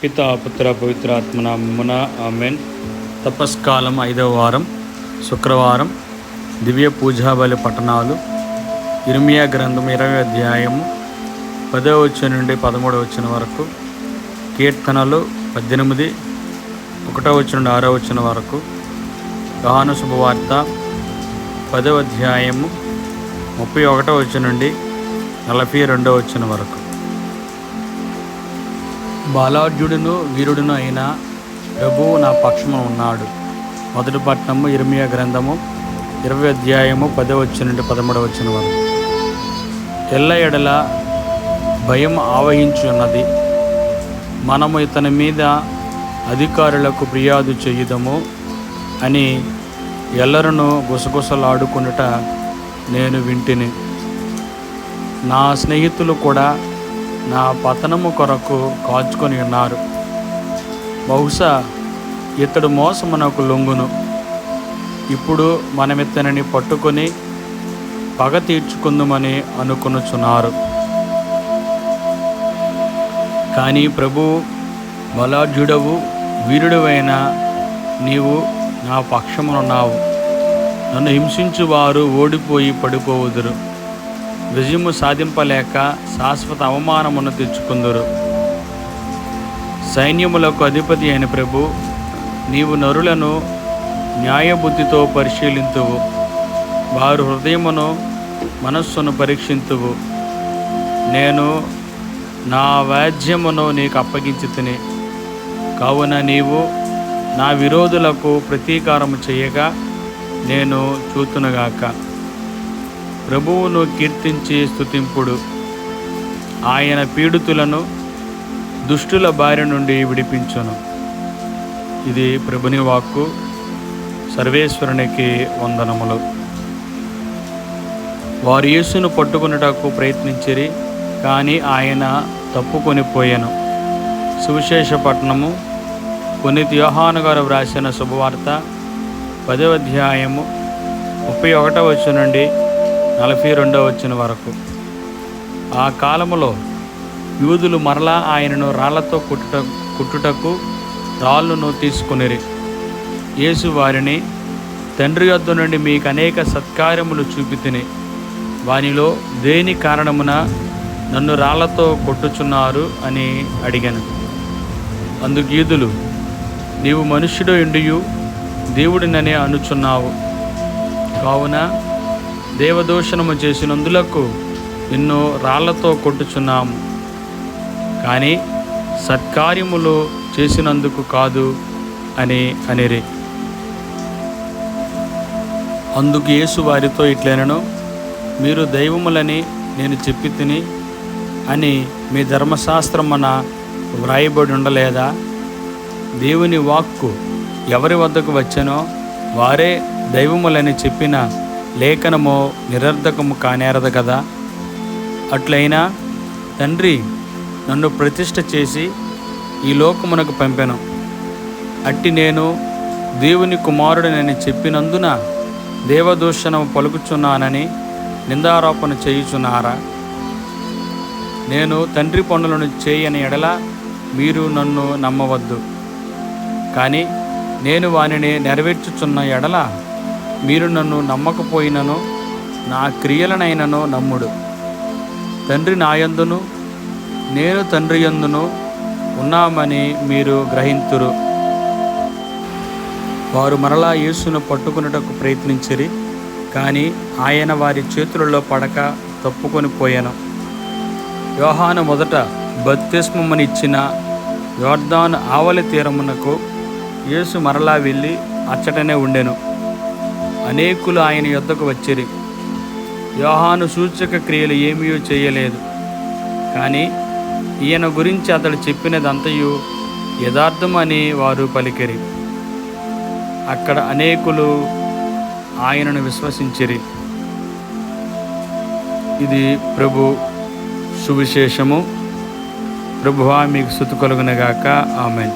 పితా పుత్ర పవిత్రాత్మ నామమున ఆమేన్. తపస్కాలం 5వ వారం శుక్రవారం. దివ్య పూజాబలి పఠనాలు. ఇర్మియా గ్రంథం 20వ అధ్యాయము 10వ వచనం నుండి 13వ వచనం వరకు. కీర్తనలు 18 1వ వచనం నుండి 6వ వచనం వరకు. యోహాను శుభవార్త 10వ అధ్యాయము 31వ వచనం నుండి 42వ వచనం వరకు. బాలాఢ్యుడును వీరుడును అయిన ప్రభువు నా పక్షమున ఉన్నాడు. మొదటి పట్టణము ఇర్మియా గ్రంథము 20వ అధ్యాయము 10వ వచనం నుండి 13వ వచనం వరకు. ఎల్ల ఎడల భయం ఆవహించున్నది. మనము ఇతని మీద అధికారులకు ఫిర్యాదు చేయుదము అని ఎల్లరను గుసగుసలాడుకునుట నేను వింటిని. నా స్నేహితులు కూడా నా పతనము కొరకు కాచుకొని ఉన్నారు. బహుశా ఇతడు మోసమునకు లొంగును. ఇప్పుడు మనమితనిని పట్టుకొని పగ తీర్చుకుందామని అనుకొనుచున్నారు. కానీ ప్రభువు, బలాఢ్యుడవు వీరుడువైన నీవు నా పక్షమునున్నావు. నన్ను హింసించు వారు ఓడిపోయి పడిపోవుదురు. విజయము సాధింపలేక శాశ్వత అవమానమును తెచ్చుకుందురు. సైన్యములకు అధిపతి అయిన ప్రభు, నీవు నరులను న్యాయబుద్ధితో పరిశీలింతువు. వారు హృదయమును మనస్సును పరీక్షింతువు. నేను నా వాద్యమును నీకు అప్పగించితిని. కావున నీవు నా విరోధులకు ప్రతీకారము చేయగా నేను చూతునుగాక. ప్రభువును కీర్తించి స్తుతింపుడు. ఆయన పీడితులను దుష్టుల బారి నుండి విడిపించును. ఇది ప్రభుని వాక్కు. సర్వేశ్వరునికి వందనములు. వారు యేసును పట్టుకొనుటకు ప్రయత్నించిరి, కానీ ఆయన తప్పుకొని పోయెను. సువిశేష పట్టణము పునీత్ యోహాను గారు వ్రాసిన శుభవార్త 10వ అధ్యాయము 31వ వచనం నుండి 42వ వచనం వరకు. ఆ కాలములో యూదులు మరలా ఆయనను రాళ్లతో కుట్టుటకు రాళ్ళను తీసుకొనిరి. యేసు వారిని, తండ్రి యొద్ద నుండి మీకు అనేక సత్కార్యములు చూపితిని. వానిలో దేని కారణమున నన్ను రాళ్లతో కొట్టుచున్నారు అని అడిగాను. అందుకు యూదులు, నీవు మనుష్యుడు ఉండియు దేవుడిననే అనుచున్నావు. కావున దేవదూషణము చేసినందులకు నిన్ను రాళ్లతో కొట్టుచున్నాము, కానీ సత్కార్యములు చేసినందుకు కాదు అని అనిరి. అందుకు యేసు వారితో ఇట్లనెను, మీరు దైవములని నేను చెప్పి తిని అని మీ ధర్మశాస్త్రమున వ్రాయబడి ఉండలేదా? దేవుని వాక్కు ఎవరి వద్దకు వచ్చెనో వారే దైవములని చెప్పిన లేఖనము నిరర్ధకము కానేరదు కదా. అట్లయినా తండ్రి నన్ను ప్రతిష్ఠ చేసి ఈ లోకమునకు పంపెను. అట్టి నేను దేవుని కుమారుడనని చెప్పినందున దేవదూషణము పలుకుచున్నానని నిందారోపణ చేయుచున్నారా? నేను తండ్రి పనులను చేయని ఎడల మీరు నన్ను నమ్మవద్దు. కానీ నేను వానిని నెరవేర్చుచున్న ఎడల మీరు నన్ను నమ్మకపోయినను నా క్రియలనైనను నమ్ముడు. తండ్రి నాయందును నేను తండ్రి యందును ఉన్నామని మీరు గ్రహింతురు. వారు మరలా యేసును పట్టుకొనుటకు ప్రయత్నించిరి, కానీ ఆయన వారి చేతులలో పడక తప్పుకొని పోయాను. యోహాను మొదట బప్తిస్మమునిచ్చిన యొర్దాను ఆవలి తీరమునకు యేసు మరలా వెళ్ళి అచ్చటనే ఉండెను. అనేకులు ఆయన యొద్దకు వచ్చిరి. యోహాను సూచక క్రియలు ఏమీ చేయలేదు, కానీ ఈయన గురించి అతడు చెప్పినదంతయు యథార్థమని వారు పలికిరి. అక్కడ అనేకులు ఆయనను విశ్వసించిరి. ఇది ప్రభు సువిశేషము. ప్రభువా మీకు స్తుతి కలుగునుగాక. ఆమేన్.